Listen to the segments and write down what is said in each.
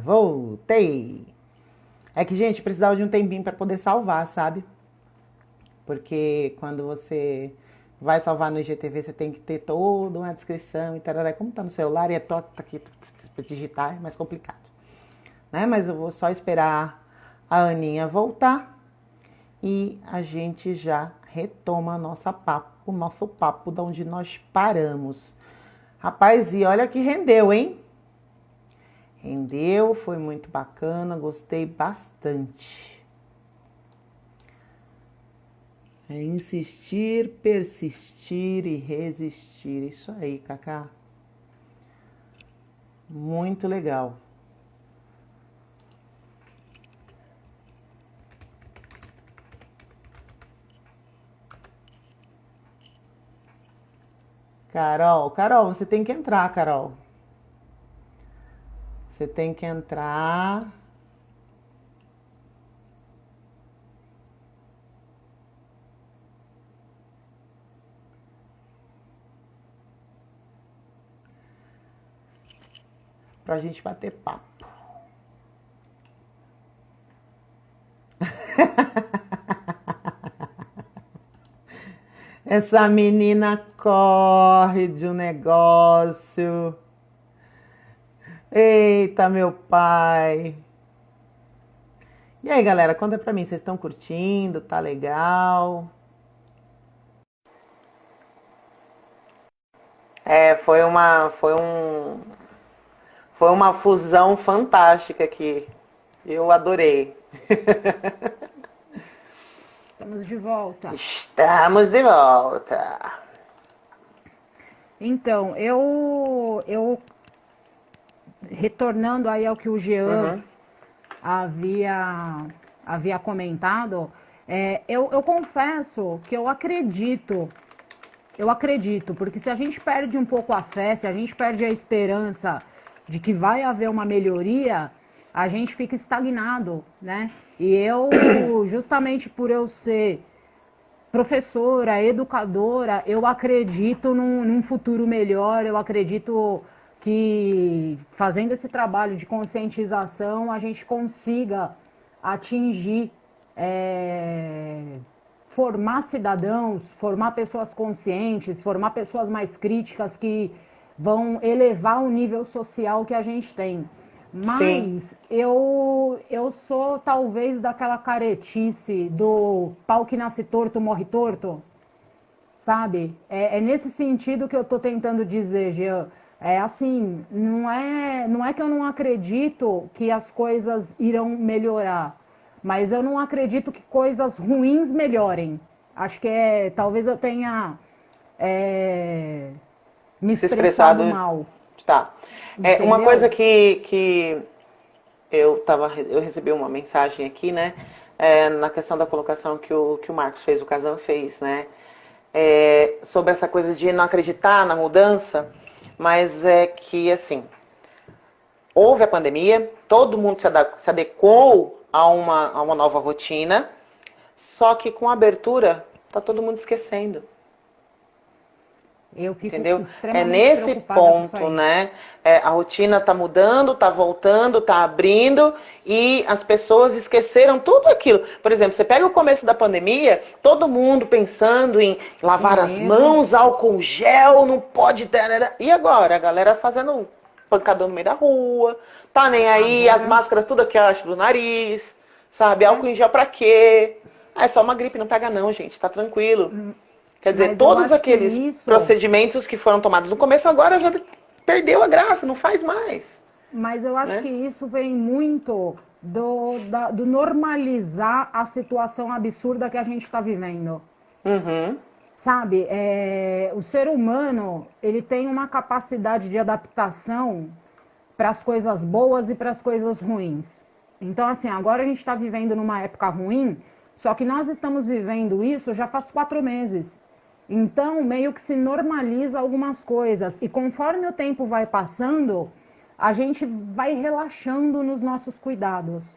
Voltei! É que, gente, precisava de um tempinho para poder salvar, sabe? Porque quando você vai salvar no IGTV, você tem que ter toda uma descrição e tarará. Como tá no celular e é tá aqui para digitar, é mais complicado. Né? Mas eu vou só esperar a Aninha voltar e a gente já retoma o nosso papo de onde nós paramos. Rapaz, e olha que rendeu, hein? Rendeu, foi muito bacana, gostei bastante. É insistir, persistir e resistir. Isso aí, Cacá. Muito legal. Carol, você tem que entrar, Carol. Você tem que entrar. Pra gente bater papo. Essa menina corre de um negócio. Eita, meu pai. E aí, galera, conta pra mim, vocês estão curtindo? Tá legal? Foi uma fusão fantástica aqui. Eu adorei. Estamos de volta. Estamos de volta. Então, eu retornando aí ao que o Jean havia comentado, eu confesso que eu acredito, porque se a gente perde um pouco a fé, se a gente perde a esperança de que vai haver uma melhoria, a gente fica estagnado, né? E eu, justamente por eu ser professora, educadora, eu acredito num futuro melhor, eu acredito que fazendo esse trabalho de conscientização a gente consiga atingir, formar cidadãos, formar pessoas conscientes, formar pessoas mais críticas que vão elevar o nível social que a gente tem. Sim. Mas eu sou talvez daquela caretice do pau que nasce torto, morre torto, sabe? É nesse sentido que eu tô tentando dizer, Jean. É assim, não é que eu não acredito que as coisas irão melhorar, mas eu não acredito que coisas ruins melhorem. Acho que talvez eu tenha me Se expressado expressado. mal, Tá. Uma coisa entendeu? que eu recebi uma mensagem aqui, né? Na questão da colocação que o Marcos fez, o Kazan fez, né? Sobre essa coisa de não acreditar na mudança, mas é que, assim, houve a pandemia, todo mundo se adequou a uma nova rotina, só que com a abertura, tá todo mundo esquecendo. Eu fico Entendeu? É extremamente nesse preocupada com isso ponto, aí. né? A rotina tá mudando, tá voltando, tá abrindo e as pessoas esqueceram tudo aquilo. Por exemplo, você pega o começo da pandemia, todo mundo pensando em lavar as Higiene. mãos, álcool gel, não pode ter. E agora? A galera fazendo pancadão no meio da rua, tá nem aí, as Agora, máscaras tudo aqui abaixo do nariz, sabe? Álcool em gel pra quê? É só uma gripe, não pega não, gente, tá tranquilo. Quer dizer, mas eu todos acho que aqueles isso, procedimentos que foram tomados no começo agora já perdeu a graça, não faz mais, mas eu acho que né? isso vem muito do normalizar a situação absurda que a gente está vivendo. Uhum, Sabe, o ser humano, ele tem uma capacidade de adaptação para as coisas boas e para as coisas ruins. Então, assim, agora a gente está vivendo numa época ruim, só que nós estamos vivendo isso já faz 4 meses. Então, meio que se normaliza algumas coisas. E conforme o tempo vai passando, a gente vai relaxando nos nossos cuidados.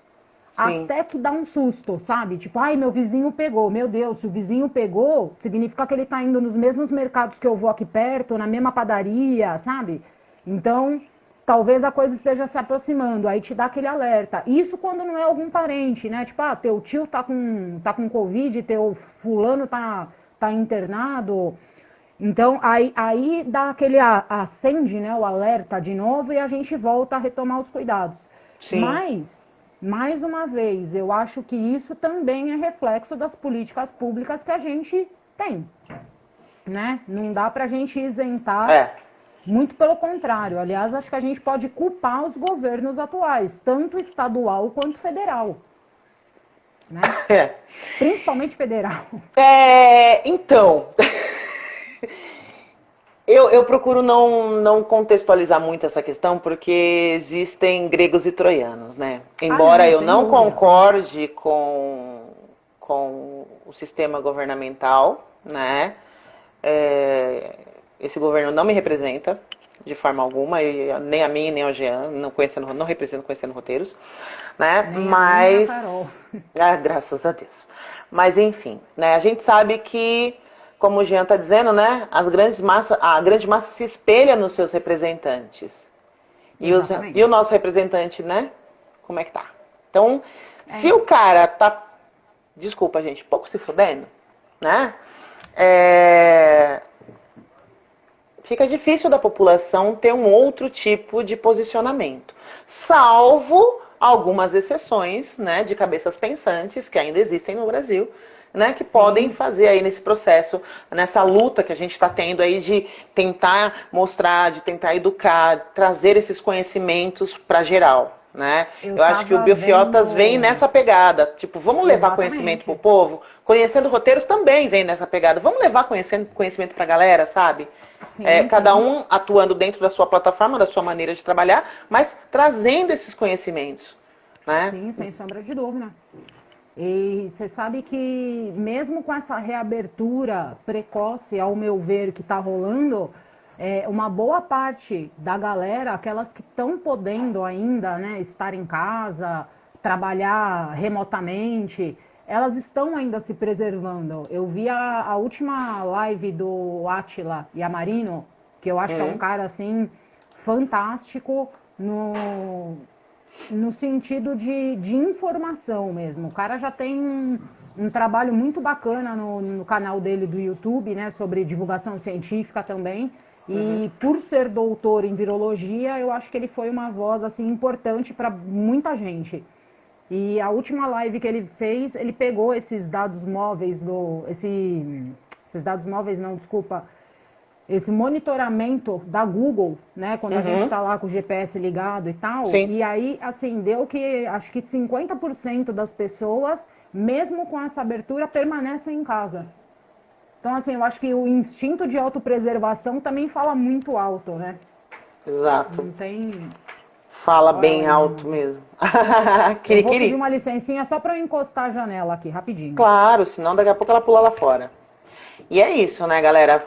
sim. Até que dá um susto, sabe? Tipo, ai, meu vizinho pegou. Meu Deus, se o vizinho pegou, significa que ele tá indo nos mesmos mercados que eu vou aqui perto, na mesma padaria, sabe? Então, talvez a coisa esteja se aproximando, aí te dá aquele alerta. Isso quando não é algum parente, né? Tipo, teu tio tá com Covid, teu fulano tá internado. Então, aí dá aquele acende, né, o alerta de novo e a gente volta a retomar os cuidados. Sim. Mas, mais uma vez, eu acho que isso também é reflexo das políticas públicas que a gente tem, né? Não dá pra gente isentar, É. muito pelo contrário. Aliás, acho que a gente pode culpar os governos atuais, tanto estadual quanto federal, né? É. Principalmente federal. Então, eu procuro não contextualizar muito essa questão, porque existem gregos e troianos, né? Ah, Embora não, eu sem não dúvida. concorde com o sistema governamental, né? Esse governo não me representa de forma alguma, nem a mim, nem ao Jean, não represento conhecendo roteiros, né? Nem a mim, nem a Carol. Mas, graças a Deus. Mas enfim, né? A gente sabe que, como o Jean está dizendo, né? A grande massa se espelha nos seus representantes. E o Exatamente. nosso representante, né? Como é que tá? Então, se o cara tá, desculpa, gente, pouco se fudendo, né? Fica difícil da população ter um outro tipo de posicionamento. Salvo algumas exceções, né, de cabeças pensantes que ainda existem no Brasil, né, que podem Sim, fazer aí nesse processo, nessa luta que a gente está tendo aí de tentar mostrar, de tentar educar, de trazer esses conhecimentos para geral, né? eu Eu acho que o tava Biofiotas vem vendo. nessa pegada, tipo, vamos levar conhecimento pro Exatamente. povo? Conhecendo roteiros também vem nessa pegada. Vamos levar conhecimento pra galera, sabe? Sim, Cada sim. um atuando dentro da sua plataforma, da sua maneira de trabalhar, mas trazendo esses conhecimentos, né? Sim, sem sombra de dúvida. E você sabe que mesmo com essa reabertura precoce, ao meu ver, que está rolando, uma boa parte da galera, aquelas que estão podendo ainda, né, estar em casa, trabalhar remotamente, elas estão ainda se preservando. Eu vi a última live do Átila Yamarino, que eu acho que é um cara assim fantástico no sentido de informação mesmo. O cara já tem um trabalho muito bacana no canal dele do YouTube, né, sobre divulgação científica também. E por ser doutor em virologia, eu acho que ele foi uma voz assim importante para muita gente. E a última live que ele fez, ele pegou esses dados móveis esses dados móveis não, desculpa, esse monitoramento da Google, né, quando a gente está lá com o GPS ligado e tal, Sim. e aí, assim, deu que, acho que 50% das pessoas, mesmo com essa abertura, permanecem em casa. Então, assim, eu acho que o instinto de autopreservação também fala muito alto, né? Exato. Não tem... Fala bem Olha, alto mesmo. eu vou pedir Quiri. uma licencinha só para eu encostar a janela aqui, rapidinho. Claro, senão daqui a pouco ela pula lá fora. E é isso, né, galera?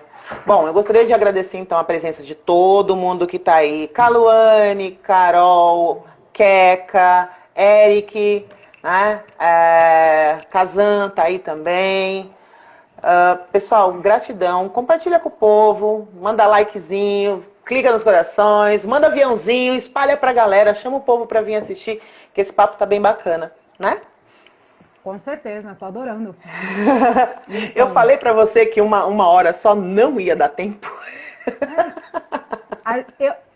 Bom, eu gostaria de agradecer então a presença de todo mundo que tá aí. Caluane, Carol, Queca, Eric, né? Kazan tá aí também. Pessoal, gratidão. Compartilha com o povo, manda likezinho, clica nos corações, manda aviãozinho, espalha pra galera, chama o povo pra vir assistir, que esse papo tá bem bacana, né? Com certeza, tô adorando. Eu Então, falei pra você que uma hora só não ia dar tempo.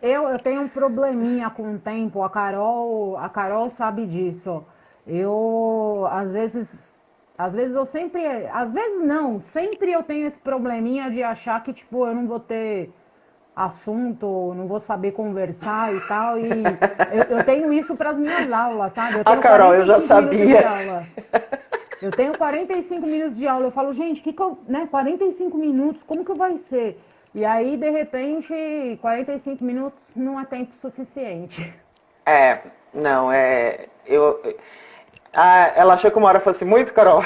eu tenho um probleminha com o tempo, a Carol sabe disso. Às vezes eu sempre, às vezes não, sempre eu tenho esse probleminha de achar que, tipo, eu não vou ter assunto, não vou saber conversar e tal, e eu tenho isso para as minhas aulas, sabe? Eu Ah, tenho Carol, eu já 45 minutos de sabia. aula. Eu tenho 45 minutos de aula. Eu falo, gente, que eu, né, 45 minutos, como que vai ser? E aí, de repente, 45 minutos não é tempo suficiente. Não, ela achou que uma hora fosse muito, Carol?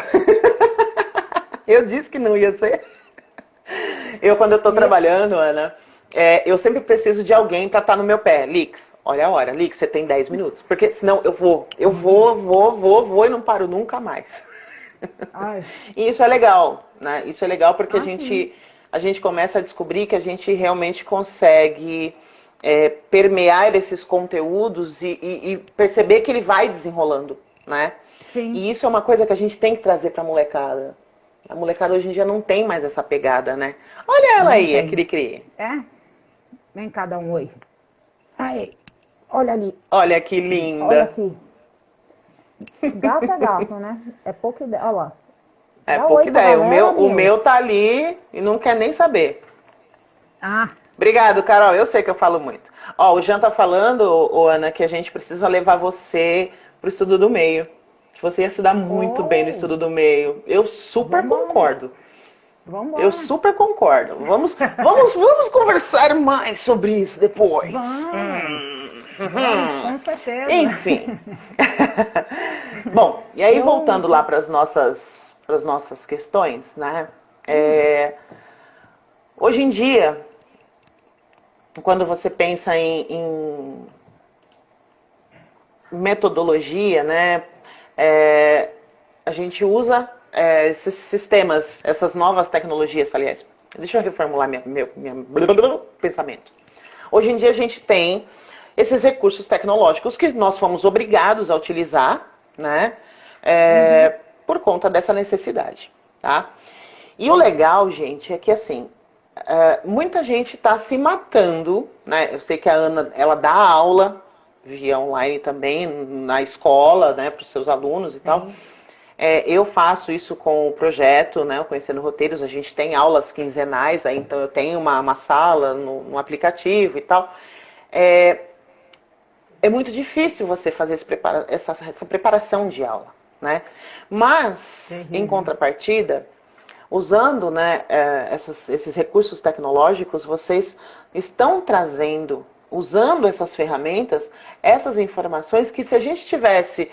Eu disse que não ia ser. Quando eu tô E eu- trabalhando, Ana, eu sempre preciso de alguém pra estar no meu pé. Lix, olha a hora. Lix, você tem 10 minutos. Porque senão eu vou e não paro nunca mais. Ai, E isso é legal, né? Isso é legal porque a sim. gente, a gente começa a descobrir que a gente realmente consegue permear esses conteúdos e perceber que ele vai desenrolando, né? Sim. E isso é uma coisa que a gente tem que trazer pra molecada. A molecada hoje em dia não tem mais essa pegada, né? Olha ela Não aí, a tem. Cri-Cri. É? Vem cá dar um oi. Aí, olha ali. Olha que Olha linda. aqui. Gato é gato, né? É pouca ideia. Olha lá. É Dá pouca oi pra ideia. galera, O meu tá ali e não quer nem saber. Ah, Obrigado, Carol. Eu sei que eu falo muito. Ó, o Jean tá falando, Ana, que a gente precisa levar você pro estudo do meio. Que você ia se dar muito bem no estudo do meio. Eu super Vambora. concordo. vambora. Eu super concordo. Vamos conversar mais sobre isso depois. Vamos, com certeza. Enfim. Bom, e aí voltando lá para as nossas questões, né? Hoje em dia, quando você pensa em metodologia, né? A gente usa esses sistemas, essas novas tecnologias, aliás. Deixa eu reformular meu pensamento. Hoje em dia a gente tem esses recursos tecnológicos que nós fomos obrigados a utilizar, né? Por conta dessa necessidade, tá? E o legal, gente, é que assim, muita gente está se matando, né? Eu sei que a Ana, ela dá aula via online também na escola, né, para os seus alunos e tal. Eu faço isso com o projeto, né, o Conhecendo Roteiros. A gente tem aulas quinzenais, aí, então eu tenho uma sala no aplicativo e tal. É muito difícil você fazer essa preparação de aula, né? Mas, em contrapartida, usando, né, esses recursos tecnológicos, vocês estão trazendo, usando essas ferramentas, essas informações que se a gente tivesse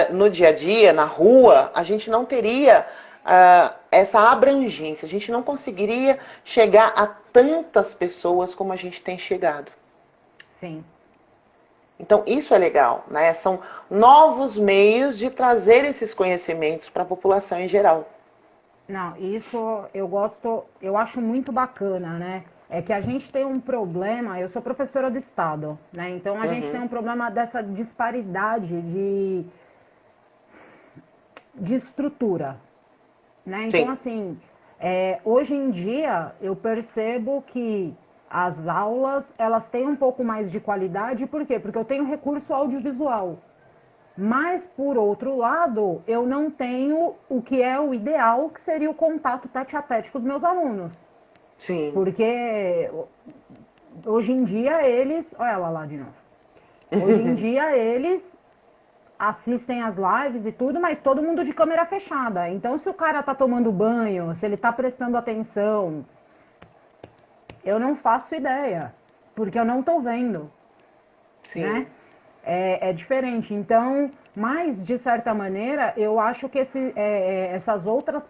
no dia a dia, na rua, a gente não teria essa abrangência, a gente não conseguiria chegar a tantas pessoas como a gente tem chegado. Sim. Então, isso é legal, né? São novos meios de trazer esses conhecimentos para a população em geral. Não, isso eu acho muito bacana, né? É que a gente tem um problema, eu sou professora do estado, né? Então a gente tem um problema dessa disparidade de estrutura, né? Então, Sim. assim, hoje em dia eu percebo que as aulas, elas têm um pouco mais de qualidade, por quê? Porque eu tenho recurso audiovisual. Mas, por outro lado, eu não tenho o que é o ideal, que seria o contato tete a tete com os meus alunos. Sim. Porque hoje em dia eles... Olha ela lá de novo. Hoje em dia eles assistem as lives e tudo, mas todo mundo de câmera fechada. Então, se o cara tá tomando banho, se ele tá prestando atenção, eu não faço ideia, porque eu não tô vendo. Sim. Né? É diferente. Então, mas de certa maneira, eu acho que essas outras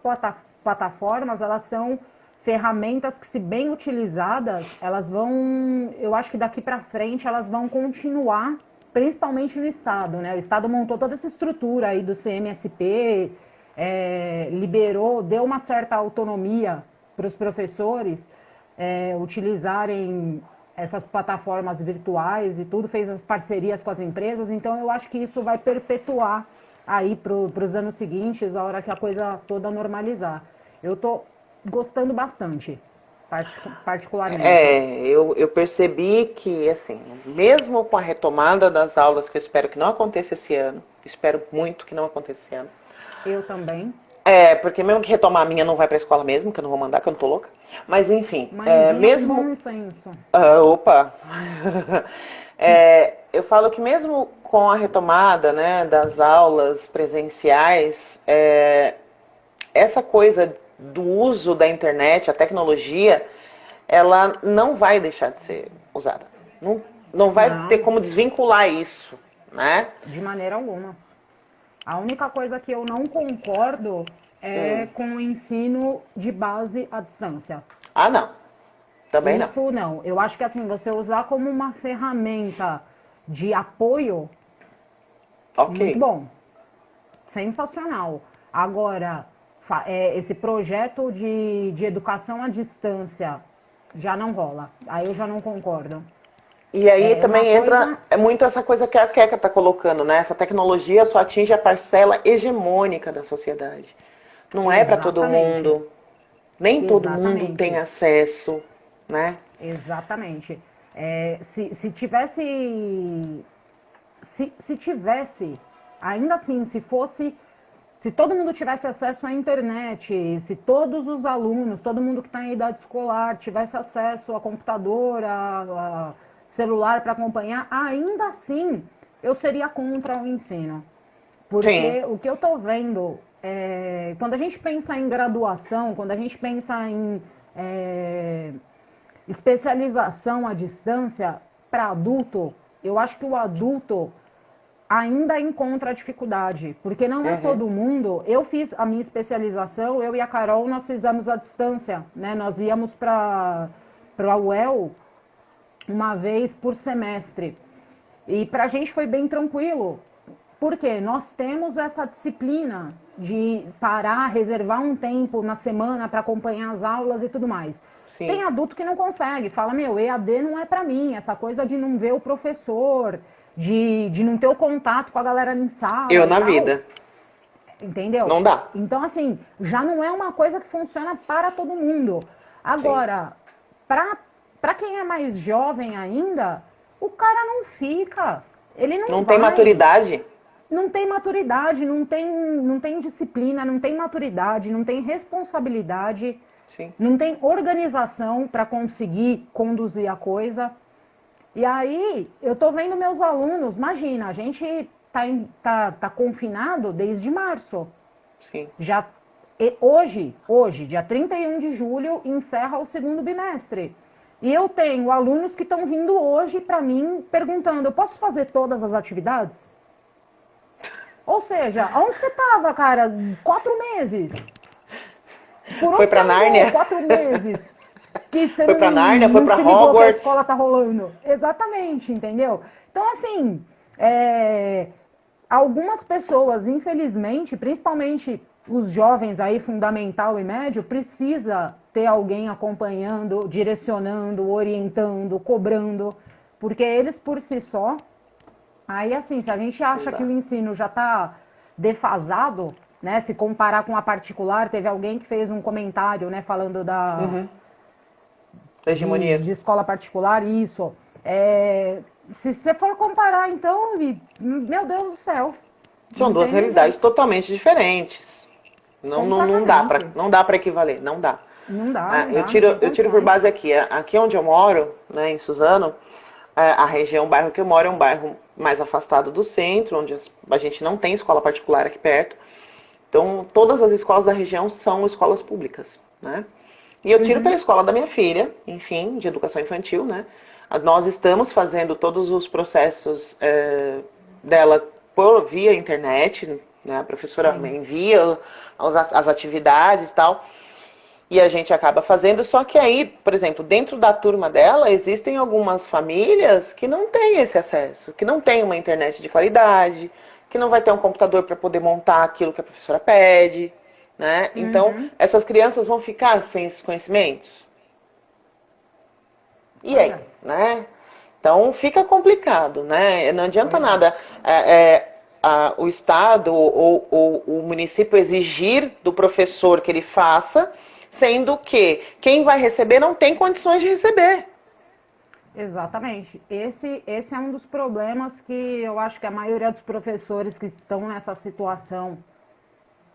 plataformas, elas são ferramentas que, se bem utilizadas, elas vão, eu acho que daqui para frente elas vão continuar, principalmente no Estado, né? O Estado montou toda essa estrutura aí do CMSP, liberou, deu uma certa autonomia para os professores utilizarem essas plataformas virtuais e tudo, fez as parcerias com as empresas. Então, eu acho que isso vai perpetuar aí para os anos seguintes, a hora que a coisa toda normalizar. Eu tô gostando bastante, particularmente. Eu percebi que, assim, mesmo com a retomada das aulas, que eu espero que não aconteça esse ano, espero muito que não aconteça esse ano. Eu também. Porque mesmo que retomar a minha, não vai pra escola mesmo, que eu não vou mandar, que eu não tô louca. Mas, enfim, Mãezinha, mesmo... bom senso. Opa! Eu falo que mesmo com a retomada, né, das aulas presenciais, essa coisa do uso da internet, a tecnologia, ela não vai deixar de ser usada. Não vai ter como desvincular isso, né? De maneira alguma. A única coisa que eu não concordo é com o ensino de base à distância. Ah, não. Também não. Isso não. Eu acho que assim, você usar como uma ferramenta de apoio, Ok. muito bom. Sensacional. Agora, esse projeto de educação à distância já não rola. Aí eu já não concordo. E aí É uma também entra coisa. muito essa coisa que a Queca está colocando, né? Essa tecnologia só atinge a parcela hegemônica da sociedade. Não é para todo Exatamente. mundo. Nem todo mundo tem Exatamente. acesso, né? Exatamente. Se tivesse. Se tivesse, ainda assim, se fosse. Se todo mundo tivesse acesso à internet, se todos os alunos, todo mundo que está em idade escolar tivesse acesso a computador, a celular para acompanhar, ainda assim eu seria contra o ensino. Sim. Porque o que eu estou vendo, quando a gente pensa em graduação, quando a gente pensa em especialização à distância para adulto, eu acho que o adulto ainda encontra dificuldade, porque não é Uhum. todo mundo. Eu fiz a minha especialização, eu e a Carol, nós fizemos à distância, né? Nós íamos para a UEL uma vez por semestre. E para a gente foi bem tranquilo, porque nós temos essa disciplina de parar, reservar um tempo na semana para acompanhar as aulas e tudo mais. Sim. Tem adulto que não consegue, fala, meu, EAD não é para mim, essa coisa de não ver o professor, de não ter o contato com a galera em Eu sala e na tal, vida. entendeu? Não dá. Então, assim, já não é uma coisa que funciona para todo mundo. Sim. Agora, para quem é mais jovem ainda, o cara não fica, ele não Não tem vai, maturidade? não tem maturidade, não tem disciplina, não tem maturidade, não tem responsabilidade, Sim. não tem organização para conseguir conduzir a coisa. E aí, eu tô vendo meus alunos, imagina, a gente tá confinado desde março. Sim. Já hoje, dia 31 de julho, encerra o segundo bimestre. E eu tenho alunos que estão vindo hoje para mim perguntando: eu posso fazer todas as atividades? Ou seja, onde você estava, cara? 4 meses. Por Foi onde você pra andou Nárnia? 4 meses? Que você Foi não, pra Nárnia? Foi não pra se ligou que a Hogwarts? escola tá rolando. Exatamente, entendeu? Então, assim, algumas pessoas, infelizmente, principalmente os jovens aí, fundamental e médio, precisa ter alguém acompanhando, direcionando, orientando, cobrando, porque eles por si só. Aí, assim, se a gente Não acha que dá. o ensino já está defasado, né? Se comparar com a particular, teve alguém que fez um comentário, né, falando Hegemonia. de escola particular, isso. Se você for comparar, então, meu Deus do céu, São não duas tem nem realidades jeito. totalmente diferentes. Não dá para Completamente. não dá para equivaler, não dá. Não dá, Ah, não dá, não tem eu tiro por condições. base aqui. Aqui onde eu moro, né, em Suzano, a região, o bairro que eu moro é um bairro mais afastado do centro, onde a gente não tem escola particular aqui perto. Então, todas as escolas da região são escolas públicas, né? E eu tiro pela escola da minha filha, enfim, de educação infantil, né? Nós estamos fazendo todos os processos dela por via internet, né? A professora Sim. envia as atividades e tal. E a gente acaba fazendo, só que aí, por exemplo, dentro da turma dela, existem algumas famílias que não têm esse acesso, que não têm uma internet de qualidade, que não vai ter um computador para poder montar aquilo que a professora pede, né? Então, essas crianças vão ficar sem esses conhecimentos. E Pois aí, é, né? Então fica complicado, né? Não adianta pois é. nada o Estado ou o município exigir do professor que ele faça, sendo que quem vai receber não tem condições de receber. Exatamente. Esse é um dos problemas que eu acho que a maioria dos professores que estão nessa situação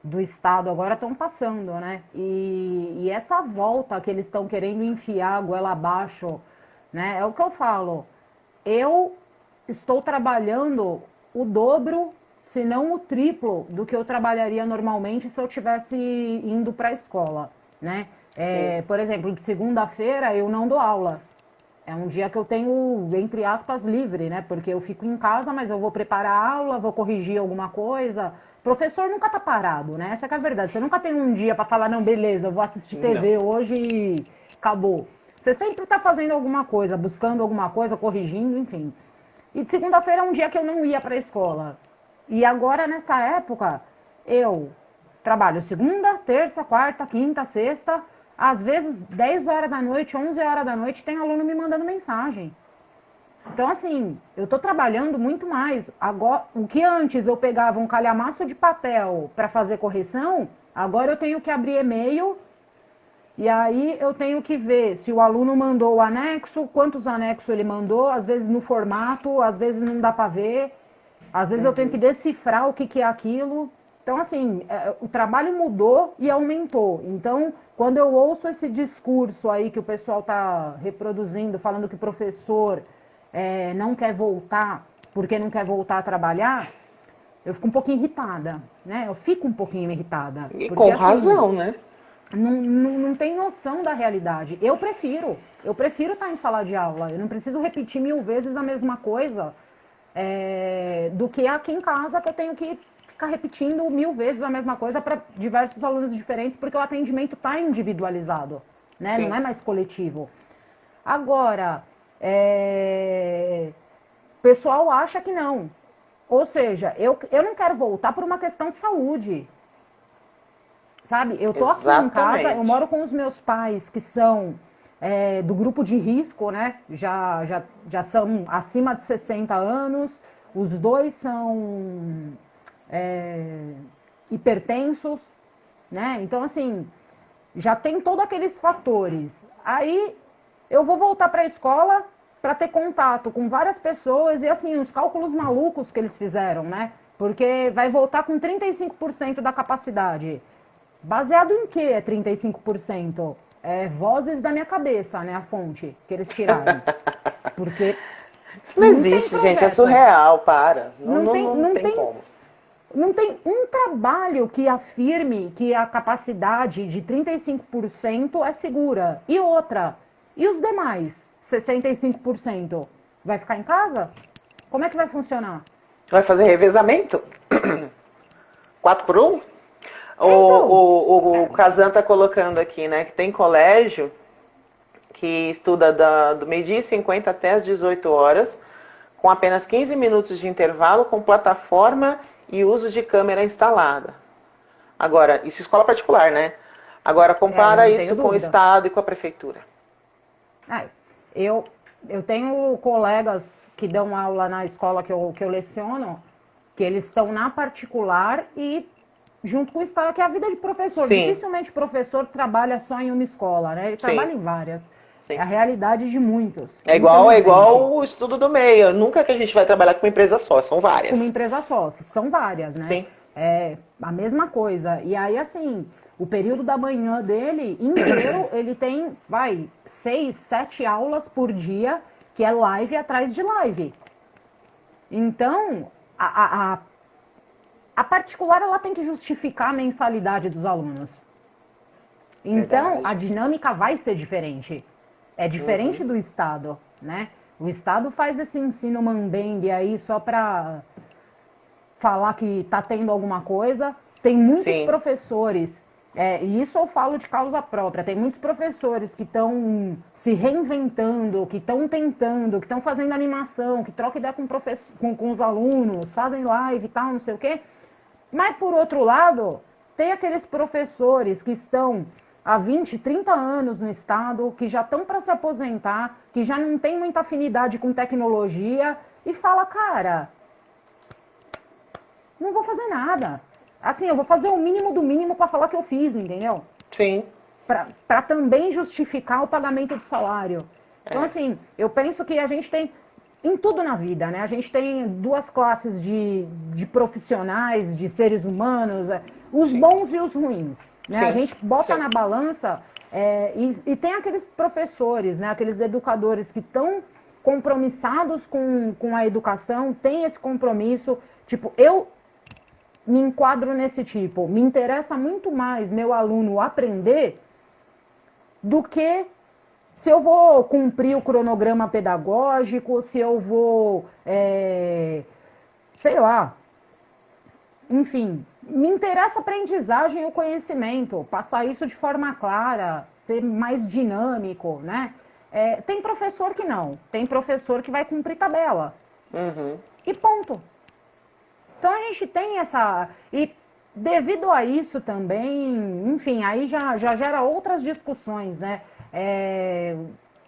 do Estado agora estão passando, né? E essa volta que eles estão querendo enfiar a goela abaixo, né? É o que eu falo. Eu estou trabalhando o dobro, se não o triplo, do que eu trabalharia normalmente se eu tivesse indo para a escola, né? Sim. Por exemplo, de segunda-feira eu não dou aula. É um dia que eu tenho, entre aspas, livre, né? Porque eu fico em casa, mas eu vou preparar a aula, vou corrigir alguma coisa. O professor nunca tá parado, né? Essa que é a verdade. Você nunca tem um dia para falar, não, beleza, eu vou assistir Não. TV hoje e acabou. Você sempre tá fazendo alguma coisa, buscando alguma coisa, corrigindo, enfim. E de segunda-feira é um dia que eu não ia para a escola. E agora, nessa época, eu trabalho segunda, terça, quarta, quinta, sexta. Às vezes, 10 horas da noite, 11 horas da noite, tem aluno me mandando mensagem. Então, assim, eu estou trabalhando muito mais. Agora, o que antes eu pegava um calhamaço de papel para fazer correção, agora eu tenho que abrir e-mail e aí eu tenho que ver se o aluno mandou o anexo, quantos anexos ele mandou, às vezes no formato, às vezes não dá para ver, às vezes eu tenho que decifrar o que é aquilo. Então, assim, o trabalho mudou e aumentou. Então, quando eu ouço esse discurso aí que o pessoal está reproduzindo, falando que o professor não quer voltar porque não quer voltar a trabalhar, eu fico um pouquinho irritada, né? Eu fico um pouquinho irritada. E Porque, com assim, razão, né? não tem noção da realidade. Eu prefiro estar em sala de aula. Eu não preciso repetir 1000 vezes a mesma coisa do que aqui em casa, que eu tenho que ficar repetindo 1000 vezes a mesma coisa para diversos alunos diferentes, porque o atendimento está individualizado, né? Sim. Não é mais coletivo. Agora, o pessoal acha que não. Ou seja, eu não quero voltar por uma questão de saúde. Sabe, eu tô aqui em casa, Exatamente. eu moro com os meus pais, que são do grupo de risco, né? Já são acima de 60 anos, os dois são hipertensos, né? Então, assim, já tem todos aqueles fatores. Aí eu vou voltar para a escola para ter contato com várias pessoas e, assim, os cálculos malucos que eles fizeram, né? Porque vai voltar com 35% da capacidade. Baseado em que é 35%? É vozes da minha cabeça, né? A fonte que eles tiraram. Porque Isso não não tem existe, gente. É projeto. surreal, para. Não, Não não, tem, não não tem tem, como. não tem um trabalho que afirme que a capacidade de 35% é segura. E outra, e os demais 65%? Vai ficar em casa? Como é que vai funcionar? Vai fazer revezamento? 4 por 1? O, Então, o Kazan tá colocando aqui, né, que tem colégio que estuda do meio-dia e 50 até as 18 horas, com apenas 15 minutos de intervalo, com plataforma e uso de câmera instalada. Agora, isso é escola particular, né? Agora, eu compara não tenho isso com o dúvida. Estado e com a Prefeitura. Ah, eu, eu tenho colegas que dão aula na escola que eu leciono, que eles estão na particular e junto com o Estado, que é a vida de professor. Sim, Dificilmente professor trabalha só em uma escola, né? Ele sim, trabalha em várias. É sim. a realidade de muitos, É infelizmente. igual o estudo do meio. Nunca que a gente vai trabalhar com uma empresa só, são Com uma várias. empresa só, são várias, né? Sim, É a mesma coisa. E aí, assim, o período da manhã dele inteiro, ele tem, 6, 7 aulas por dia, que é live atrás de live. Então, a particular, ela tem que justificar a mensalidade dos alunos. Então, a verdade. dinâmica vai ser diferente. É diferente do Estado, né? O Estado faz esse ensino mambembe aí só para falar que está tendo alguma coisa. Tem muitos Sim, professores, e isso eu falo de causa própria, tem muitos professores que estão se reinventando, que estão tentando, que estão fazendo animação, que trocam ideia com os alunos, fazem live e tal, não sei o quê. Mas, por outro lado, tem aqueles professores que estão há 20, 30 anos no Estado, que já estão para se aposentar, que já não tem muita afinidade com tecnologia, e fala, cara, não vou fazer nada. Assim, eu vou fazer o mínimo do mínimo para falar que eu fiz, entendeu? sim. Para também justificar o pagamento do salário. Então, É. assim, eu penso que a gente tem, em tudo na vida, né? A gente tem duas classes de profissionais, de seres humanos, os Sim, bons e os ruins. Né? A sim, gente bota sim. na balança e tem aqueles professores, né? Aqueles educadores que estão compromissados com a educação, tem esse compromisso. Tipo, eu me enquadro nesse tipo. Me interessa muito mais meu aluno aprender do que se eu vou cumprir o cronograma pedagógico, se eu vou, sei lá, enfim, me interessa a aprendizagem e o conhecimento, passar isso de forma clara, ser mais dinâmico, né? Tem professor que não, tem professor que vai cumprir tabela. E ponto. Então a gente tem essa. E devido a isso também, enfim, aí já gera outras discussões, né?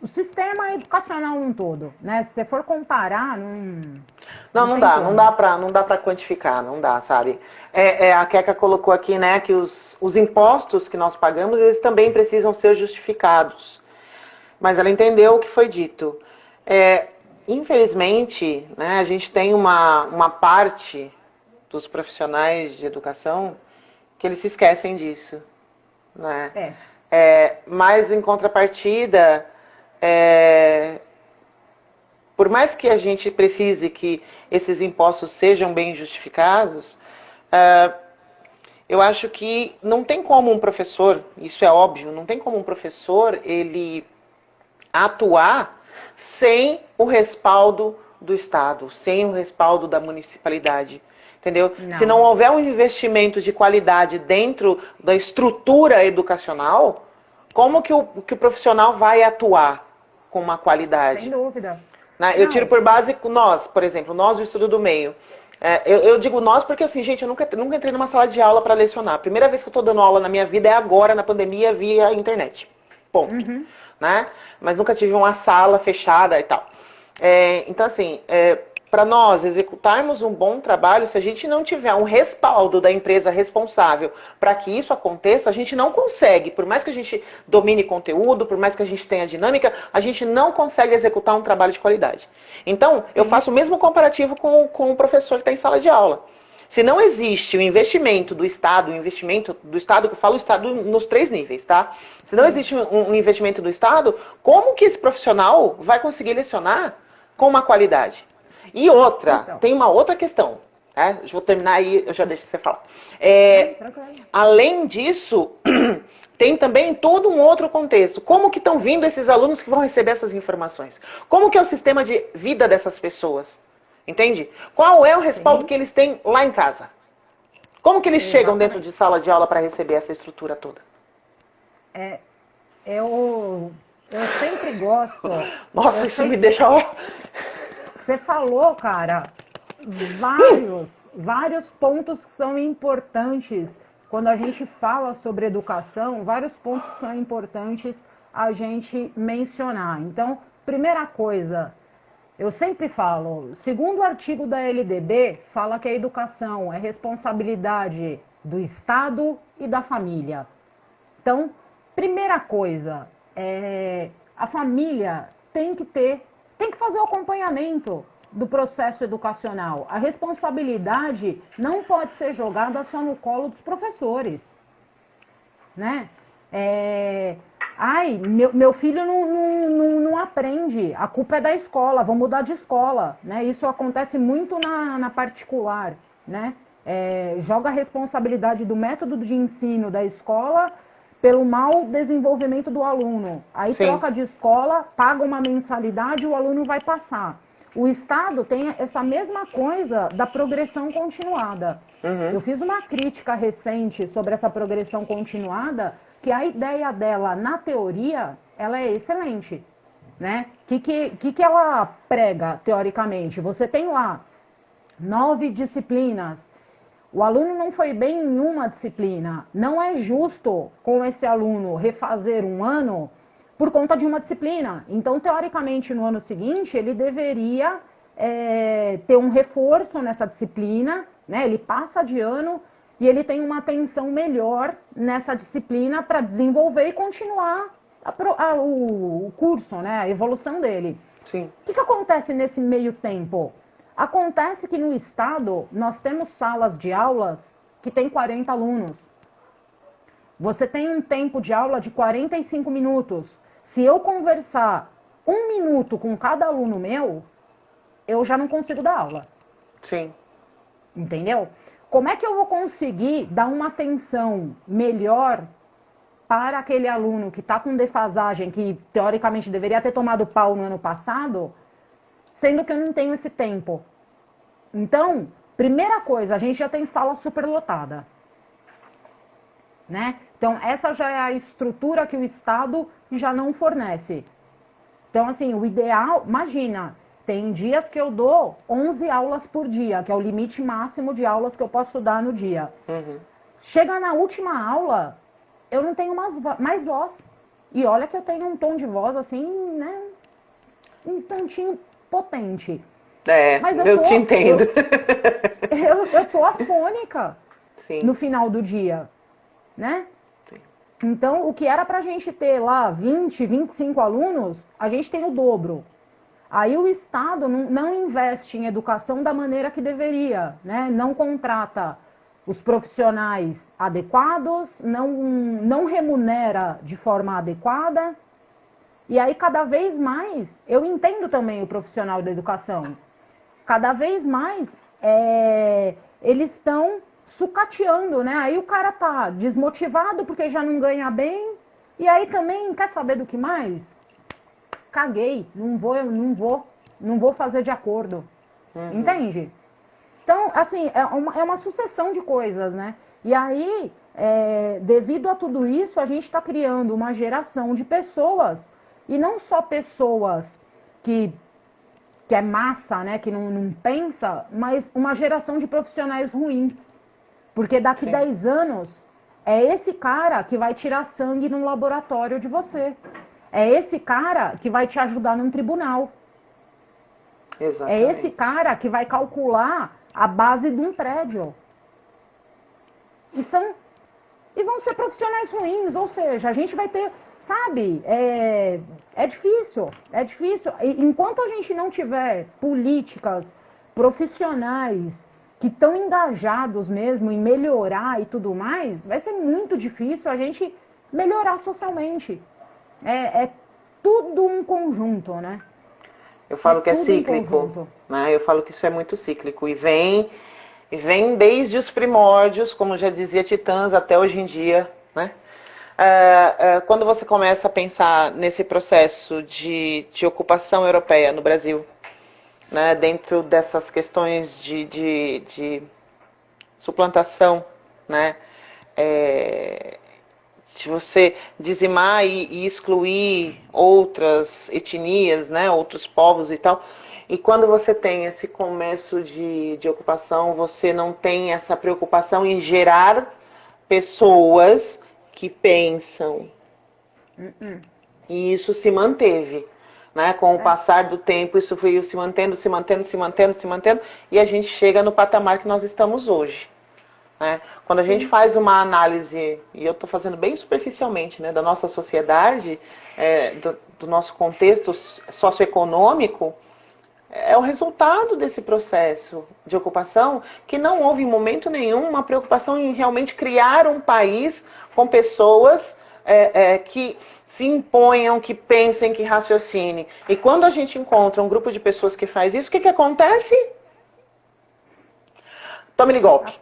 o sistema educacional um todo, né? Se você for comparar, Não dá, não dá para quantificar, não dá, sabe? A Keka colocou aqui, né, que os impostos que nós pagamos, eles também precisam ser justificados. Mas ela entendeu o que foi dito. Infelizmente, né, a gente tem uma parte dos profissionais de educação que eles se esquecem disso, né? Mas em contrapartida, por mais que a gente precise que esses impostos sejam bem justificados, eu acho que não tem como um professor, isso é óbvio, não tem como um professor ele atuar sem o respaldo do Estado, sem o respaldo da municipalidade. Entendeu? Não. Se não houver um investimento de qualidade dentro da estrutura educacional, como que o profissional vai atuar com uma qualidade? Sem dúvida. Eu tiro por base nós, por exemplo, nós do Estudo do Meio. Eu digo nós porque assim, gente, eu nunca entrei numa sala de aula para lecionar. A primeira vez que eu estou dando aula na minha vida é agora, na pandemia, via internet. Ponto. Né? Mas nunca tive uma sala fechada e tal. Então assim, para nós executarmos um bom trabalho, se a gente não tiver um respaldo da empresa responsável para que isso aconteça, a gente não consegue. Por mais que a gente domine conteúdo, por mais que a gente tenha dinâmica, a gente não consegue executar um trabalho de qualidade. Então, eu faço o mesmo comparativo com o professor que está em sala de aula. Se não existe o investimento do Estado, que eu falo o Estado nos 3 níveis, tá? Se não existe um investimento do Estado, como que esse profissional vai conseguir lecionar com uma qualidade? E outra, Então. tem uma outra questão, né? Eu vou terminar aí, eu já deixo você falar. Além disso, tem também todo um outro contexto. Como que estão vindo esses alunos que vão receber essas informações? Como que é o sistema de vida dessas pessoas? Entende? Qual é o respaldo que eles têm lá em casa? Como que eles chegam dentro de sala de aula para receber essa estrutura toda? Eu sempre gosto... Nossa, isso me deixa... Você falou, cara, vários pontos que são importantes quando a gente fala sobre educação, vários pontos que são importantes a gente mencionar. Então, primeira coisa, eu sempre falo, segundo o artigo da LDB, fala que a educação é responsabilidade do Estado e da família. Então, primeira coisa, a família tem que fazer o acompanhamento do processo educacional. A responsabilidade não pode ser jogada só no colo dos professores, né? Meu filho não aprende, a culpa é da escola, vou mudar de escola, né? Isso acontece muito na particular, né? Joga a responsabilidade do método de ensino da escola pelo mau desenvolvimento do aluno. Aí Sim. Troca de escola, paga uma mensalidade e o aluno vai passar. O Estado tem essa mesma coisa da progressão continuada. Eu fiz uma crítica recente sobre essa progressão continuada, que a ideia dela, na teoria, ela é excelente, né? O que ela prega, teoricamente? Você tem lá 9 disciplinas. O aluno não foi bem em uma disciplina. Não é justo com esse aluno refazer um ano por conta de uma disciplina. Então, teoricamente, no ano seguinte, ele deveria ter um reforço nessa disciplina, né? Ele passa de ano e ele tem uma atenção melhor nessa disciplina para desenvolver e continuar o curso, né? A evolução dele. Sim. O que acontece nesse meio tempo? Acontece que no Estado nós temos salas de aulas que tem 40 alunos. Você tem um tempo de aula de 45 minutos. Se eu conversar 1 minuto com cada aluno meu, eu já não consigo dar aula. Sim. Entendeu? Como é que eu vou conseguir dar uma atenção melhor para aquele aluno que está com defasagem, que teoricamente deveria ter tomado pau no ano passado, sendo que eu não tenho esse tempo? Então, primeira coisa, a gente já tem sala superlotada, né? Então, essa já é a estrutura que o Estado já não fornece. Então, assim, o ideal, imagina, tem dias que eu dou 11 aulas por dia, que é o limite máximo de aulas que eu posso dar no dia. Chega na última aula, eu não tenho mais voz. E olha que eu tenho um tom de voz assim, né? Um tantinho potente. Mas Eu te entendo. Eu tô afônica Sim. no final do dia, né? Sim. Então, o que era pra gente ter lá 20, 25 alunos, a gente tem o dobro. Aí o Estado não investe em educação da maneira que deveria, né? Não contrata os profissionais adequados, não remunera de forma adequada. E aí, cada vez mais, eu entendo também o profissional da educação. Cada vez mais, eles estão sucateando, né? Aí o cara tá desmotivado porque já não ganha bem. E aí também, quer saber do que mais? Caguei, não vou fazer de acordo. Entende? Então, assim, é uma sucessão de coisas, né? E aí, devido a tudo isso, a gente está criando uma geração de pessoas, e não só pessoas que é massa, né? Que não pensa, mas uma geração de profissionais ruins. Porque daqui 10 anos, é esse cara que vai tirar sangue num laboratório de você. É esse cara que vai te ajudar num tribunal. Exatamente. É esse cara que vai calcular a base de um prédio. E vão ser profissionais ruins, ou seja, a gente vai ter, sabe, é difícil. Enquanto a gente não tiver políticas profissionais que estão engajados mesmo em melhorar e tudo mais, vai ser muito difícil a gente melhorar socialmente. É tudo um conjunto, né? Eu falo que é cíclico, né? Eu falo que isso é muito cíclico e vem desde os primórdios, como já dizia Titãs, até hoje em dia, né? Quando você começa a pensar nesse processo de ocupação europeia no Brasil, né? Dentro dessas questões de suplantação, né? De você dizimar e excluir outras etnias, né, outros povos e tal. E quando você tem esse começo de ocupação, você não tem essa preocupação em gerar pessoas que pensam. E isso se manteve, né? Com o passar do tempo, isso foi se mantendo, e a gente chega no patamar que nós estamos hoje. Né? Quando a gente faz uma análise, e eu estou fazendo bem superficialmente, né, da nossa sociedade, do nosso contexto socioeconômico, é o resultado desse processo de ocupação que não houve em momento nenhum uma preocupação em realmente criar um país com pessoas que se imponham, que pensem, que raciocinem. E quando a gente encontra um grupo de pessoas que faz isso, o que acontece? Tome-lhe golpe.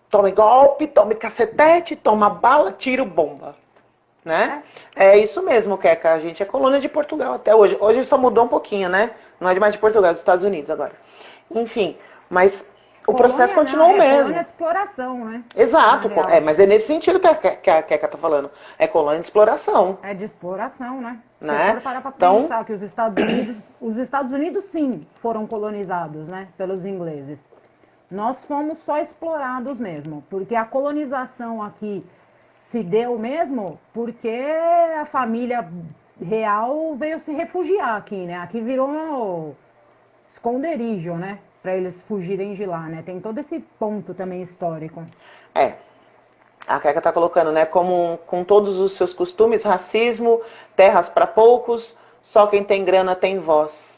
Tome golpe, tome cacetete, toma bala, tiro, bomba. Né? É isso mesmo, Queca. A gente é colônia de Portugal até hoje. Hoje só mudou um pouquinho, né? Não é mais de Portugal, é dos Estados Unidos agora. Enfim, mas o processo continua o mesmo. Colônia de exploração, né? Exato, mas é nesse sentido que a Queca tá falando. É colônia de exploração. É de exploração, né? Né? Se for parar pra pensar que os Estados Unidos sim foram colonizados, né? Pelos ingleses. Nós fomos só explorados mesmo, porque a colonização aqui se deu mesmo porque a família real veio se refugiar aqui, né? Aqui virou um esconderijo, né? Para eles fugirem de lá, né? Tem todo esse ponto também histórico. A Queca tá colocando, né? Como com todos os seus costumes, racismo, terras para poucos, só quem tem grana tem voz.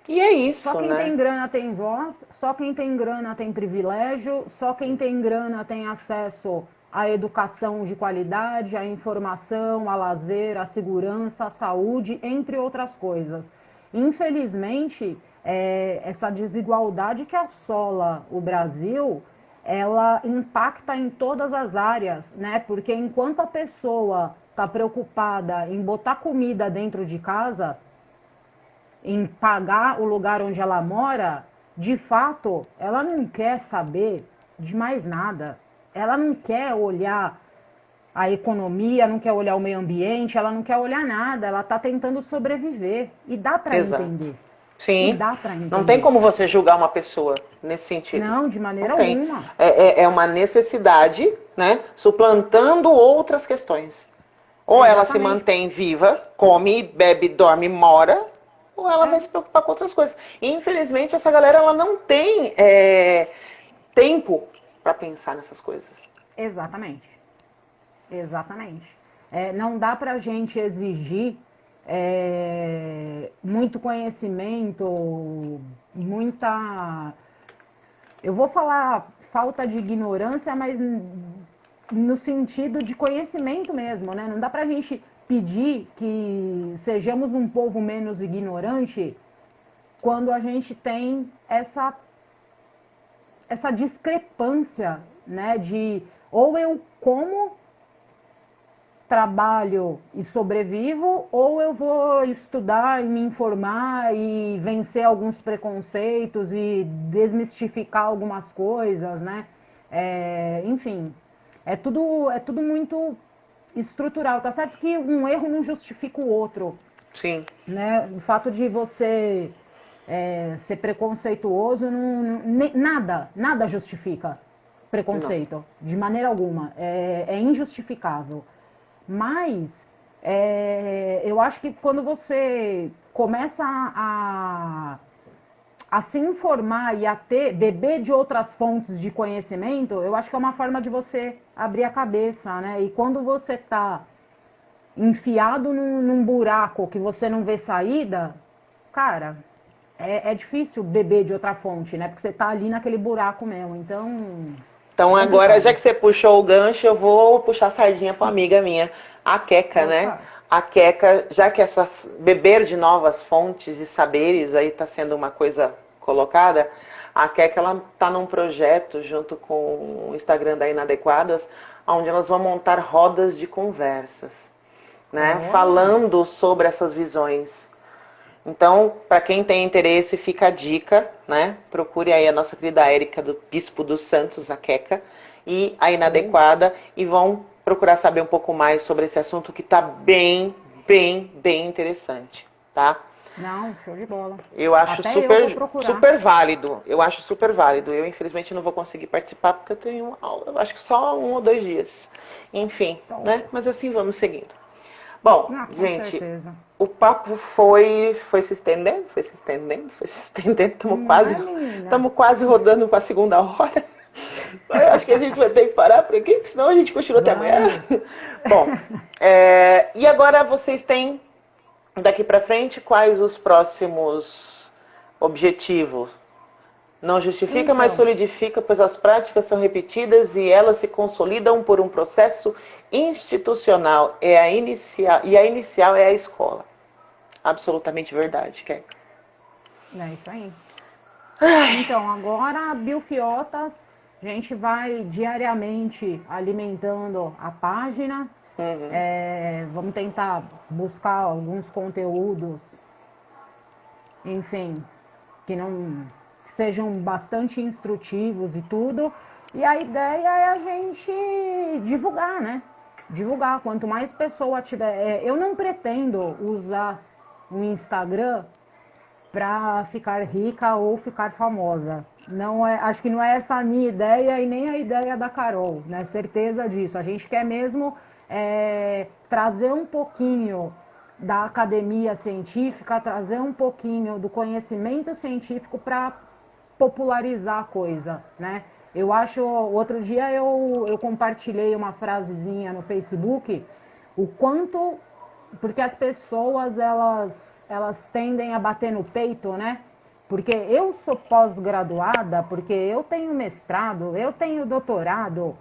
E é isso, só quem né? tem grana tem voz, só quem tem grana tem privilégio, só quem tem grana tem acesso à educação de qualidade, à informação, ao lazer, à segurança, à saúde, entre outras coisas. Infelizmente, essa desigualdade que assola o Brasil, ela impacta em todas as áreas, né? Porque enquanto a pessoa está preocupada em botar comida dentro de casa, em pagar o lugar onde ela mora, de fato, ela não quer saber de mais nada. Ela não quer olhar a economia, não quer olhar o meio ambiente, ela não quer olhar nada. Ela está tentando sobreviver. E dá para entender. Sim. E dá para entender. Não tem como você julgar uma pessoa nesse sentido. Não, de maneira alguma. É uma necessidade, né? Suplantando outras questões. Ou ela se Exatamente. mantém viva, come, bebe, dorme, mora, ou ela vai se preocupar com outras coisas. E, infelizmente, essa galera ela não tem tempo para pensar nessas coisas. Exatamente. Exatamente. Não dá para a gente exigir muito conhecimento, muita. Eu vou falar falta de ignorância, mas no sentido de conhecimento mesmo, né? Não dá para a gente pedir que sejamos um povo menos ignorante quando a gente tem essa discrepância, né? De ou eu como trabalho e sobrevivo, ou eu vou estudar e me informar e vencer alguns preconceitos e desmistificar algumas coisas, né? Enfim, é tudo muito estrutural. Tá certo que um erro não justifica o outro, Sim. né? O fato de você ser preconceituoso, nada justifica Não. preconceito, de maneira alguma. É injustificável. Mas eu acho que quando você começa a se informar e a beber de outras fontes de conhecimento, eu acho que é uma forma de você abrir a cabeça, né? E quando você está enfiado num buraco que você não vê saída, cara, é difícil beber de outra fonte, né? Porque você tá ali naquele buraco mesmo. Então, Então, é agora, já complicado. que você puxou o gancho, eu vou puxar a sardinha para uma amiga minha, a Queca, né? Opa, A Queca, já que essas beber de novas fontes e saberes aí está sendo uma coisa colocada, a Queca ela tá num projeto junto com o Instagram da Inadequadas, onde elas vão montar rodas de conversas, né? olha, Falando sobre essas visões. Então, para quem tem interesse, fica a dica, né? Procure aí a nossa querida Érica do Bispo dos Santos, a Queca, e a show. Inadequada, e vão procurar saber um pouco mais sobre esse assunto que está bem, bem, bem interessante, tá? Não, show de bola. Eu acho Até eu vou super, procurar. super válido. Eu acho super válido. Eu, infelizmente, não vou conseguir participar porque eu tenho aula, eu acho que só 1 ou 2 dias. Enfim, Então, né? Mas assim vamos seguindo. Bom, com gente, certeza. o papo foi se estendendo, foi se estendendo, foi se estendendo. Não é, menina? Estamos quase rodando para a segunda hora. Eu acho que a gente vai ter que parar por aqui, porque senão a gente continua até amanhã. Vamos. Bom, e agora vocês têm daqui para frente quais os próximos objetivos? Não justifica, mas Então, solidifica, pois as práticas são repetidas e elas se consolidam por um processo institucional. E a inicial é a escola. Absolutamente verdade, Kek. é isso aí. Então, agora, Biofiotas, a gente vai diariamente alimentando a página. Vamos tentar buscar alguns conteúdos, enfim, que sejam bastante instrutivos e tudo. E a ideia é a gente divulgar, né? Divulgar. Quanto mais pessoa tiver. Eu não pretendo usar o Instagram para ficar rica ou ficar famosa. Não é, acho que não é essa a minha ideia e nem a ideia da Carol, né? Certeza disso. A gente quer mesmo trazer um pouquinho da academia científica, trazer um pouquinho do conhecimento científico para popularizar a coisa, né? Eu acho, outro dia eu compartilhei uma frasezinha no Facebook, o quanto, porque as pessoas elas tendem a bater no peito, né? Porque eu sou pós-graduada, porque eu tenho mestrado, eu tenho doutorado,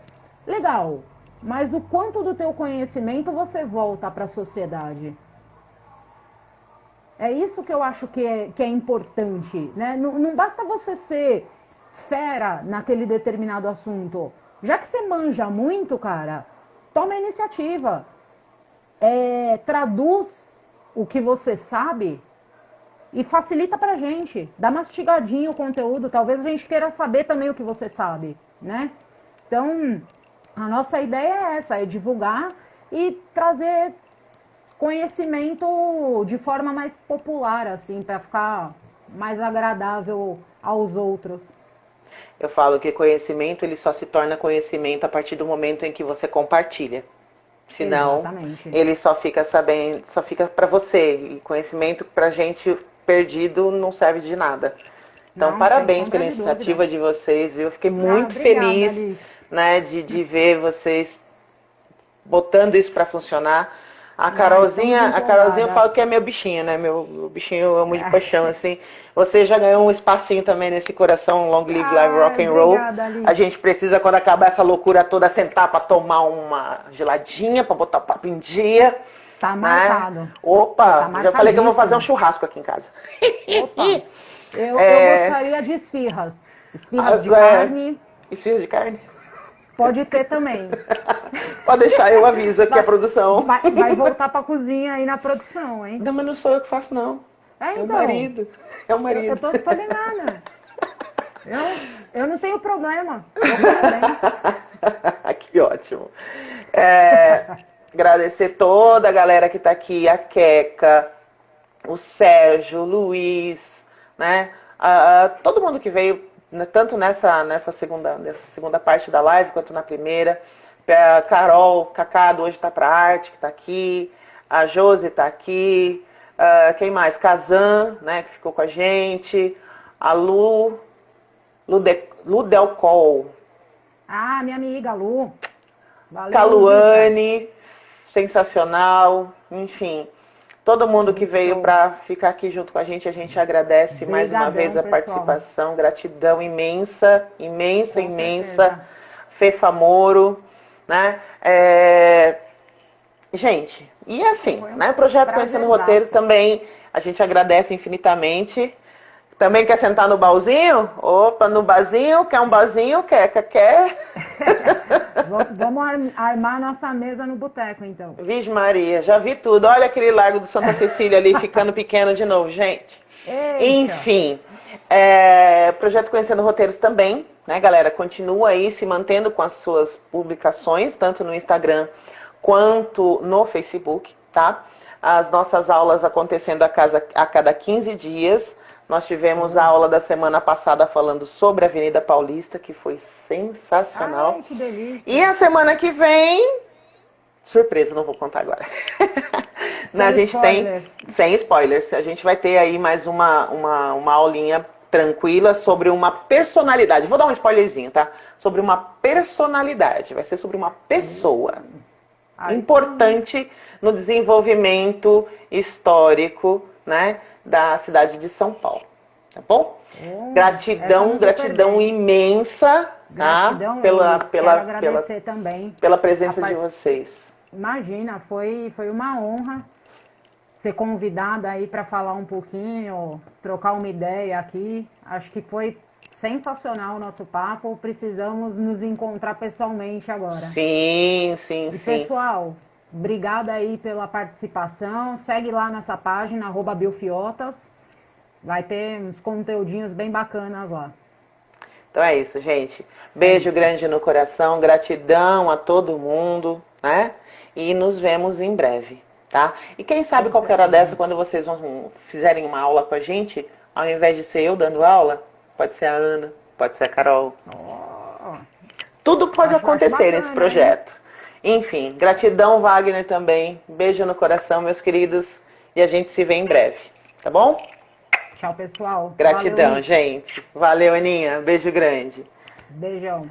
legal. Mas o quanto do teu conhecimento você volta para a sociedade? É isso que eu acho que é importante, né? Não basta você ser fera naquele determinado assunto. Já que você manja muito, cara, toma a iniciativa. Traduz o que você sabe e facilita pra gente. Dá mastigadinho o conteúdo. Talvez a gente queira saber também o que você sabe, né? Então, a nossa ideia é essa, é divulgar e trazer conhecimento de forma mais popular, assim, para ficar mais agradável aos outros. Eu falo que conhecimento ele só se torna conhecimento a partir do momento em que você compartilha. Senão, Exatamente. ele só fica sabendo, só fica para você. E conhecimento pra gente perdido não serve de nada. Então, Não, sem parabéns sombra pela de iniciativa dúvida. de vocês, viu? Eu fiquei Ah, muito obrigada, feliz, Alix. né, de ver vocês botando isso pra funcionar. A Estamos Carolzinha eu empolgadas. falo que é meu bichinho, né? Meu bichinho eu amo de paixão, assim. Você já ganhou um espacinho também nesse coração Long Live Live Ah, Rock and Roll. obrigada, A Alix. gente precisa, quando acabar essa loucura toda, sentar pra tomar uma geladinha, pra botar o papo em dia, Tá né? marcado. Opa, Tá já falei que eu vou fazer um marcadíssimo. churrasco aqui em casa. Opa, eu gostaria de esfirras. Esfirras de É, carne, esfirra de carne? pode ter também. Pode deixar, eu aviso aqui a produção. Vai voltar pra cozinha aí na produção, hein? Não, mas não sou eu que faço, não. É, É o então. marido. É o Eu marido. tô combinada. Eu não tenho problema. Eu como bem. Que ótimo. Agradecer toda a galera que tá aqui, a Queca, o Sérgio, o Luiz, né? Todo mundo que veio, né, tanto nessa segunda parte da live quanto na primeira. A Carol, Cacado hoje tá pra arte, que tá aqui. A Josi tá aqui. Quem mais? Kazan, né, que ficou com a gente. A Lu Delcol. Ah, minha amiga Lu. Valeu, Luzita. Caluane, sensacional, enfim. Todo mundo que veio para ficar aqui junto com a gente agradece mais uma Brigadão, vez a pessoal. participação, gratidão imensa, imensa, Com imensa. certeza. Fefa Moro, né? Gente, e assim, Foi um né? O projeto Conhecendo prazerzaço. Roteiros também, a gente agradece infinitamente. Também quer sentar no balzinho? Opa, no barzinho, quer um barzinho? Quer? Vamos armar nossa mesa no boteco, então. Vixe Maria, já vi tudo. Olha aquele Largo do Santa Cecília ali ficando pequeno de novo, gente. Eita. Enfim, projeto Conhecendo Roteiros também, né, galera? Continua aí se mantendo com as suas publicações, tanto no Instagram quanto no Facebook, tá? As nossas aulas acontecendo a cada 15 dias. Nós tivemos a aula da semana passada falando sobre a Avenida Paulista, que foi sensacional. Ai, que delícia. E a semana que vem, surpresa, não vou contar agora. A gente spoiler. sem spoilers, a gente vai ter aí mais uma aulinha tranquila sobre uma personalidade. Vou dar um spoilerzinho, tá? Sobre uma personalidade, vai ser sobre uma pessoa importante no desenvolvimento histórico, né, da cidade de São Paulo. Tá bom? Gratidão imensa, Gratidão, tá? Pela quero agradecer também. pela presença de vocês. Imagina, foi uma honra ser convidada aí para falar um pouquinho, trocar uma ideia aqui. Acho que foi sensacional o nosso papo. Precisamos nos encontrar pessoalmente agora. Sim. E pessoal, obrigada aí pela participação. Segue lá nossa página, @bilfiotas. Vai ter uns conteúdinhos bem bacanas lá. Então é isso, gente. Beijo grande no coração, gratidão a todo mundo, né? E nos vemos em breve, tá? E quem sabe qualquer hora dessa, quando vocês fizerem uma aula com a gente, ao invés de ser eu dando aula, pode ser a Ana, pode ser a Carol. Tudo pode acontecer bacana, nesse projeto. Enfim, gratidão, Wagner, também. Beijo no coração, meus queridos. E a gente se vê em breve, tá bom? Tchau, pessoal. Gratidão, Valeu, gente. Valeu, Aninha. Beijo grande. beijão.